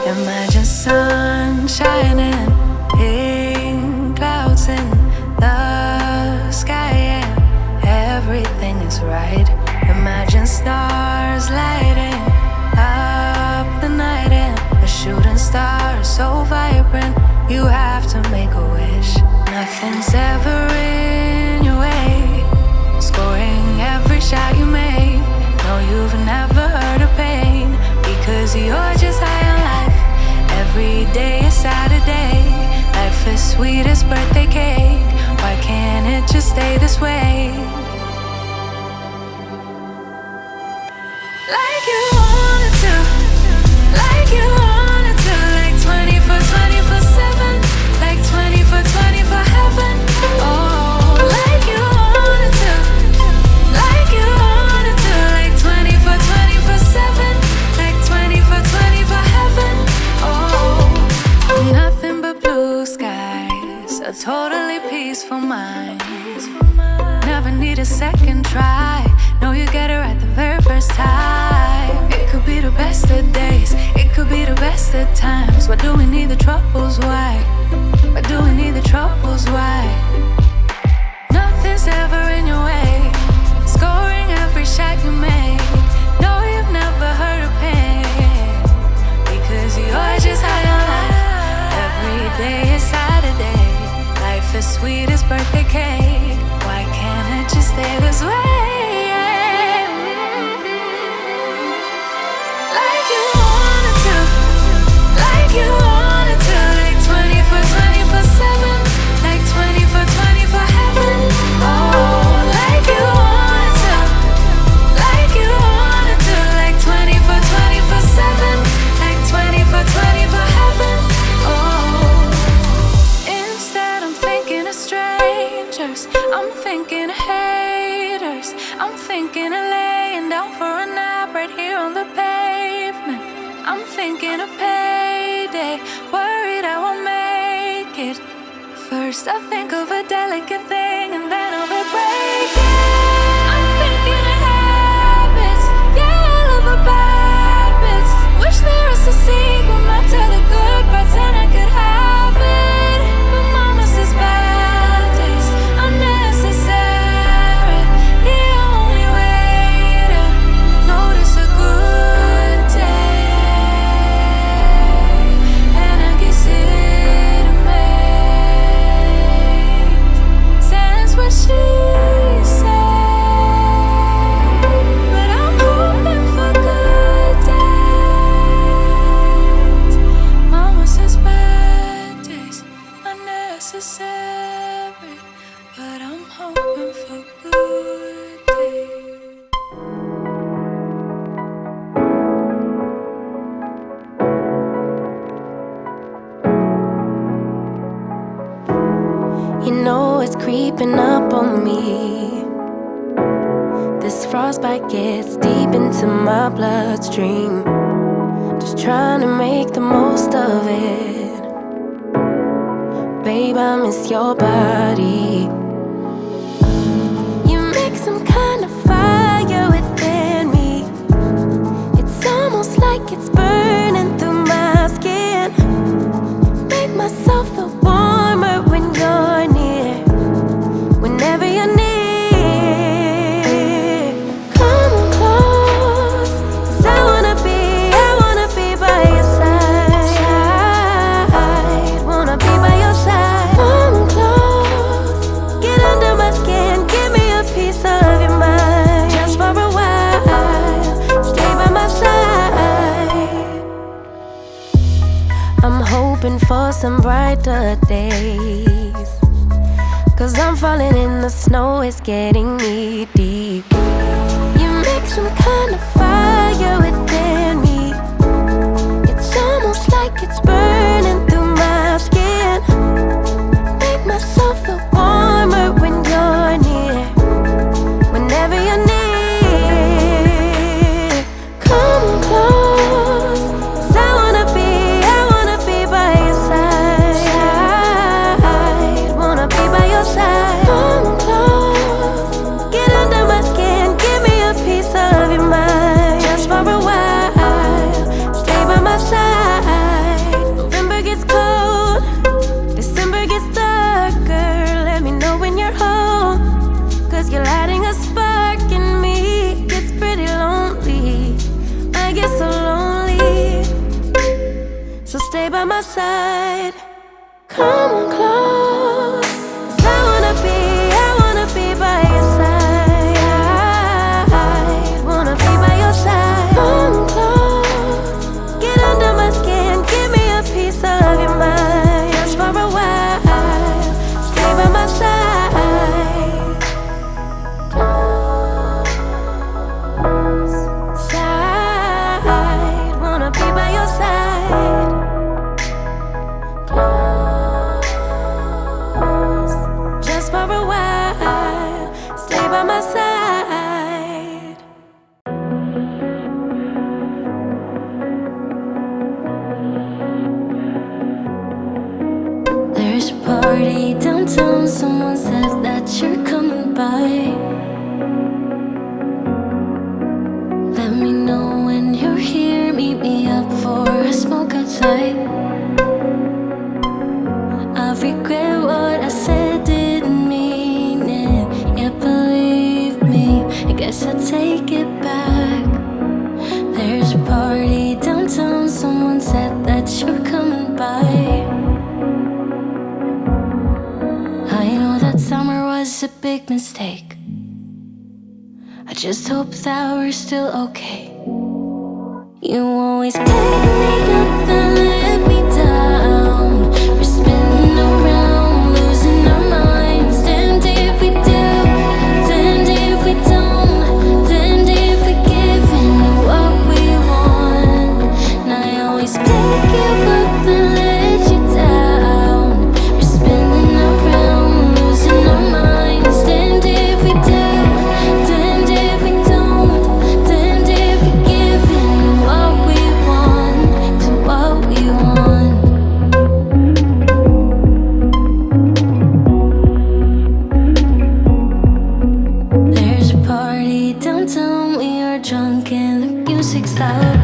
Imagine sun shining, pink clouds in the sky, and everything is right. Imagine stars lighting up the night, and a shooting star so vibrant you have to make a wish. Nothing's ever in your way, scoring every shot you make. No, you've never heard of pain, because you're just high on life. Every day is Saturday. Life is sweet as birthday cake. Why can't it just stay this way? Like you wanted to, like you wanted to, like 24/7, like 24/24 heaven. Oh, like you wanted to, like you wanted to, like 24/7, like 24/24 heaven. Oh, nothing but blue skies, a totally peaceful mind. Never need a second try. No, you get it right the very first time. It could be the best of days, it could be the best of times. Why do we need the troubles? Why? Why do we need the troubles? Why? Nothing's ever in your way, scoring every shot you make. No, you've never heard of pain, because you're just high on life. Every day is Saturday. Life is sweet as birthday cake. Why can't it just stay this way? Like you wanted to, like you wanted to, like 24/7, like 24/24 heaven. Oh, like you wanted to, like you wanted to, like 24/7, like 24/24 heaven. Oh, instead I'm thinking of strangers, I'm thinking of haters, I'm thinking of laying down for a nap right here on the pavement. I'm thinking of payday, worried I won't make it. First I think of a delicate thing, and then of a break it. I'm thinking of habits, yeah, all of the bad bits. Wish there was a sequel, not tell the good parts and I could have it. But mama says bad days are necessary. The only way to notice a good day, and I guess it makes sense what she said. But I'm hoping for good days. Mama says bad days are necessary, but I'm hoping for good days. You know it's creeping up on me. This frostbite gets deep into my bloodstream. Just trying to make the most of it. Babe, I miss your body. You make some kind of fire within me. It's almost like it's burning through my skin. Make myself feel warmer when you're near, whenever you're near. Come close, 'cause I wanna be by your side. Wanna be by your side. Come close, get under my skin, give me a piece of your mind. Just for a while, stay by my side. I'm hoping for some brighter days, 'cause I'm falling in the snow, it's getting knee deep. You make some kind of fire within me. It's almost like it's burning through my skin. Make myself feel warmer when you're near, whenever you're near. Come close, 'cause I wanna be by your side. Wanna be by your side. Come close, get under my skin, give me a piece of your mind. So stay by my side. Come on close, 'cause I wanna be by your side. Wanna be by your side. Come close, get under my skin, give me a piece of your mind. Just for a while, stay by my side. Close, side, wanna be by your side. Close, just for a while, stay by my side. There's a party downtown, someone said that you're coming by. Let me know when you're here, meet me up for a smoke outside. I regret what I said, didn't mean it. Yeah, believe me, I guess I'll take it back. There's a party downtown, someone said that you're coming by. I know that summer was a big mistake. I just hope that we're still okay. You always pick me up and let me down. We're spinning around, losing our minds. Damned if we do, damned if we don't, damned if we give in what we want. And I always pick you up and let you down. We're spinning around, losing our minds. Damned if we do, damned if we don't, damned if we give in what we want, to what we want. There's a party downtown, we are drunk and the music's loud.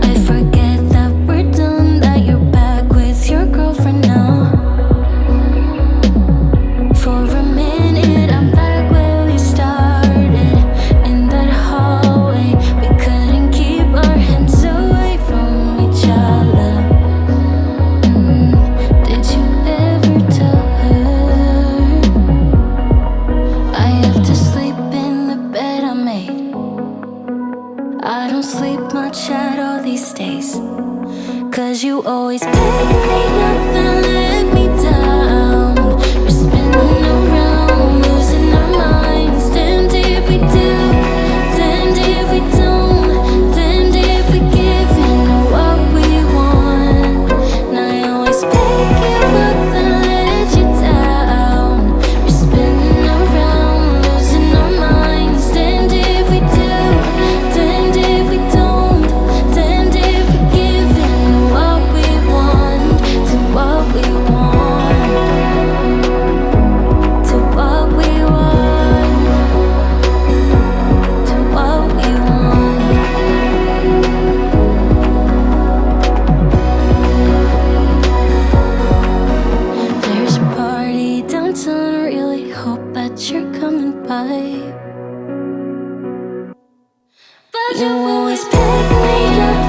I forget that we're done, that you're back with your girlfriend now. For a minute, I'm back where we started, in that hallway. We couldn't keep our hands away from each other. Did you ever tell her? I have to sleep in the bed I made. I don't sleep much at all these days, 'cause you always pick me up and let me down. We're spinning around, losing our minds. Damned if we do, damned if we don't, damned if we give in what we want. And I always pick you up and let you down. We're spinning around, losing our minds. Damned if we do, damned if we don't, damned if we give in what we want, to what we want, to what we want, to what we want. There's a party downtown, really hope that you're coming by. But you always pick me up